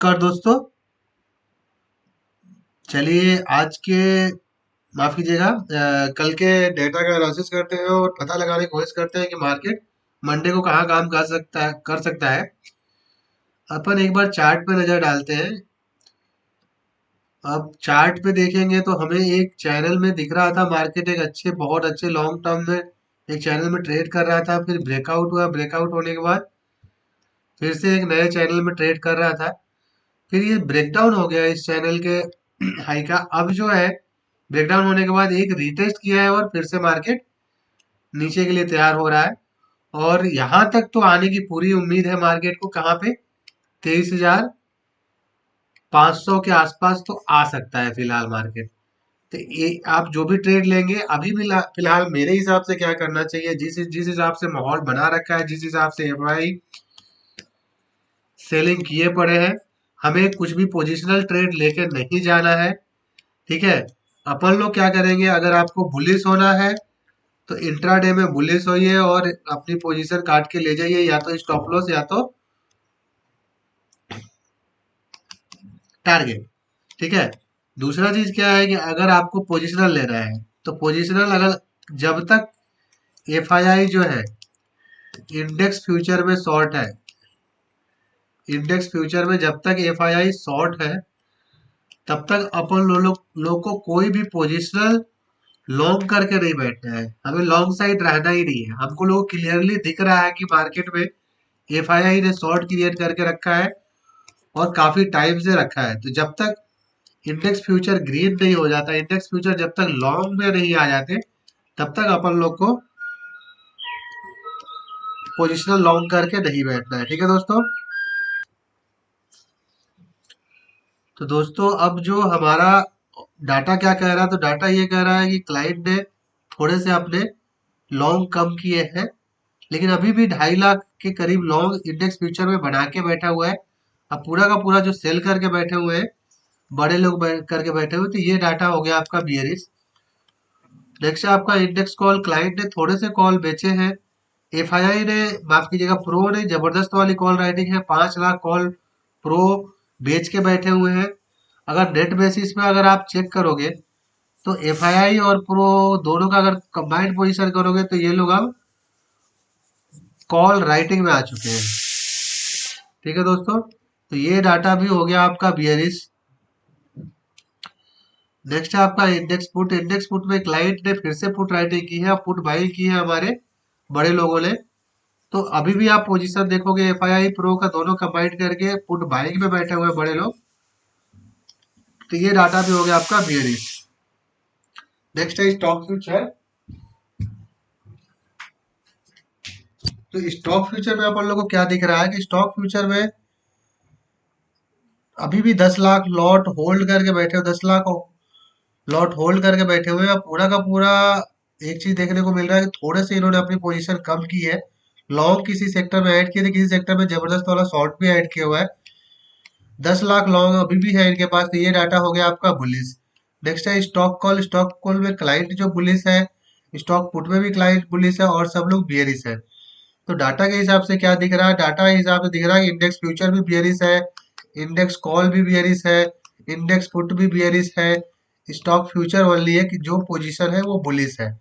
कर दोस्तों। चलिए आज के माफ कीजिएगा, कल के डेटा का एनालिसिस करते हैं और पता लगाने की कोशिश करते हैं कि मार्केट मंडे को कहाँ काम कर सकता है। अपन एक बार चार्ट पे नजर डालते हैं। अब चार्ट पे देखेंगे तो हमें एक चैनल में दिख रहा था मार्केट एक बहुत अच्छे लॉन्ग टर्म में एक चैनल में ट्रेड कर रहा था, फिर ब्रेकआउट हुआ। ब्रेकआउट होने के बाद फिर से एक नए चैनल में ट्रेड कर रहा था, फिर ये ब्रेकडाउन हो गया इस चैनल के हाई का। अब जो है ब्रेकडाउन होने के बाद एक रीटेस्ट किया है और फिर से मार्केट नीचे के लिए तैयार हो रहा है। और यहां तक तो आने की पूरी उम्मीद है मार्केट को। कहाँ पे? 23,500 के आसपास तो आ सकता है फिलहाल मार्केट। तो ये आप जो भी ट्रेड लेंगे अभी भी फिलहाल मेरे हिसाब से क्या करना चाहिए, जिस जिस हिसाब से माहौल बना रखा है, जिस हिसाब से एफआई सेलिंग किए पड़े हैं, हमें कुछ भी पोजिशनल ट्रेड लेके नहीं जाना है। ठीक है। अपन लोग क्या करेंगे, अगर आपको बुलिश होना है तो इंट्राडे में बुलिश होइए और अपनी पोजीशन काट के ले जाइए, या तो स्टॉप लॉस या तो टारगेट। ठीक है। दूसरा चीज क्या है कि अगर आपको पोजिशनल लेना है तो पोजिशनल अगर जब तक एफआईआई जो है इंडेक्स फ्यूचर में शॉर्ट है, इंडेक्स फ्यूचर में जब तक एफआईआई शॉर्ट है तब तक अपन लोग को कोई भी पोजिशनल लॉन्ग करके नहीं बैठना है। हमें लॉन्ग साइड रहना ही नहीं है। हमको लोग क्लियरली दिख रहा है कि मार्केट में एफआईआई ने शॉर्ट क्रिएट करके रखा है और काफी टाइम से रखा है। तो जब तक इंडेक्स फ्यूचर ग्रीन नहीं हो जाता, इंडेक्स फ्यूचर जब तक लॉन्ग में नहीं आ जाते, तब तक अपन लोग को पोजिशनल लॉन्ग करके नहीं बैठना है। ठीक है दोस्तों। तो दोस्तों अब जो हमारा डाटा क्या कह रहा है, तो डाटा ये कह रहा है कि क्लाइंट ने थोड़े से अपने लॉन्ग कम किए हैं, लेकिन अभी भी 2.5 लाख के करीब लॉन्ग इंडेक्स फ्यूचर में बना के बैठा हुआ है। अब पूरा का पूरा जो सेल करके बैठे हुए हैं, बड़े लोग करके बैठे हुए, तो ये डाटा हो गया आपका बियरिश। नेक्स्ट है आपका इंडेक्स कॉल। क्लाइंट ने थोड़े से कॉल बेचे हैं। एफआईआई ने, माफ कीजिएगा, प्रो ने जबरदस्त वाली कॉल राइटिंग है। 5 लाख कॉल प्रो बेच के बैठे हुए हैं। अगर नेट बेसिस पे अगर आप चेक करोगे तो एफआईआई और प्रो दोनों का अगर कंबाइंड पोजीशन करोगे तो ये लोग अब कॉल राइटिंग में आ चुके हैं। ठीक है दोस्तों। तो ये डाटा भी हो गया आपका बियरिश। नेक्स्ट है आपका इंडेक्स पुट। इंडेक्स पुट में क्लाइंट ने फिर से पुट राइटिंग की है, पुट बाइंग की है हमारे बड़े लोगों ने। तो अभी भी आप पोजीशन देखोगे एफआईआई प्रो का दोनों कंबाइंड करके पुट बाइंग में बैठे हुए हैं बड़े लोग। तो ये डाटा भी हो गया आपका बियरिश। नेक्स्ट है स्टॉक फ्यूचर। तो स्टॉक फ्यूचर में अपन लोग को क्या दिख रहा है कि स्टॉक फ्यूचर में अभी भी 10 लाख लॉट होल्ड करके बैठे हो, 10 लाख लॉट होल्ड करके बैठे हुए हैं। अब पूरा का पूरा एक चीज देखने को मिल रहा है कि थोड़े से इन्होंने अपनी पोजीशन कम की है। लॉन्ग किसी सेक्टर में ऐड किए थे, किसी सेक्टर में जबरदस्त वाला शॉर्ट भी ऐड किया हुआ है। 10 लाख लॉन्ग अभी भी है इनके पास। तो ये डाटा हो गया आपका बुलिस। नेक्स्ट है स्टॉक कॉल। स्टॉक कॉल में क्लाइंट जो बुलिस है, स्टॉक पुट में भी क्लाइंट बुलिस है और सब लोग बियरिस है। तो डाटा के हिसाब से क्या दिख रहा है, डाटा के हिसाब से दिख रहा है कि इंडेक्स फ्यूचर भी बियरिस है, इंडेक्स कॉल भी बियरिस है, इंडेक्स पुट भी बियरिस है। स्टॉक फ्यूचर ओनली है कि जो पोजीशन है वो बुलिस है।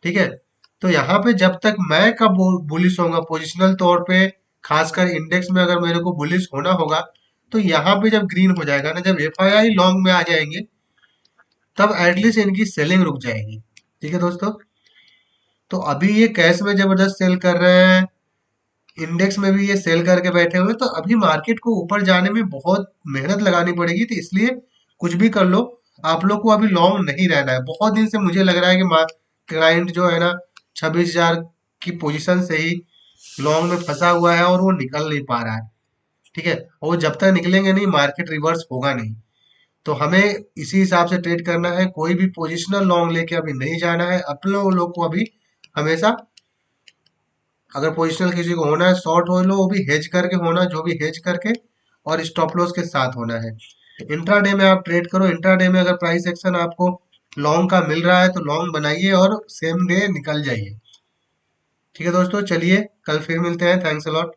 ठीक है। तो यहाँ पे जब तक मैं कब बुलिश होऊंगा पोजिशनल तौर पे, खासकर इंडेक्स में अगर मेरे को बुलिश होना होगा, तो यहाँ पे जब ग्रीन हो जाएगा ना, जब एफआईआई लॉन्ग में आ जाएंगे, तब एटलीस्ट इनकी सेलिंग रुक जाएगी। ठीक है दोस्तों। तो अभी ये कैश में जबरदस्त सेल कर रहे हैं, इंडेक्स में भी ये सेल करके बैठे हुए हैं। तो अभी मार्केट को ऊपर जाने में बहुत मेहनत लगानी पड़ेगी। तो इसलिए कुछ भी कर लो, आप लोग को अभी लॉन्ग नहीं रहना है। बहुत दिन से मुझे लग रहा है कि क्लाइंट जो है ना 26,000 की पोजीशन से ही लॉन्ग में फंसा हुआ है और वो निकल नहीं पा रहा है। ठीक है। और वो जब तक निकलेंगे नहीं, मार्केट रिवर्स होगा नहीं। तो हमें इसी हिसाब से ट्रेड करना है। कोई भी पोजिशनल लॉन्ग लेके अभी नहीं जाना है। अपने लोग को अभी हमेशा, अगर पोजिशनल किसी को होना है शॉर्ट हो लो, वो भी हेज करके होना, जो भी हेज करके और स्टॉप लॉस के साथ होना है। इंट्राडे में आप ट्रेड करो। इंट्राडे में अगर प्राइस एक्शन आपको लॉन्ग का मिल रहा है तो लॉन्ग बनाइए और सेम डे निकल जाइए। ठीक है दोस्तों, चलिए कल फिर मिलते हैं। Thanks a lot.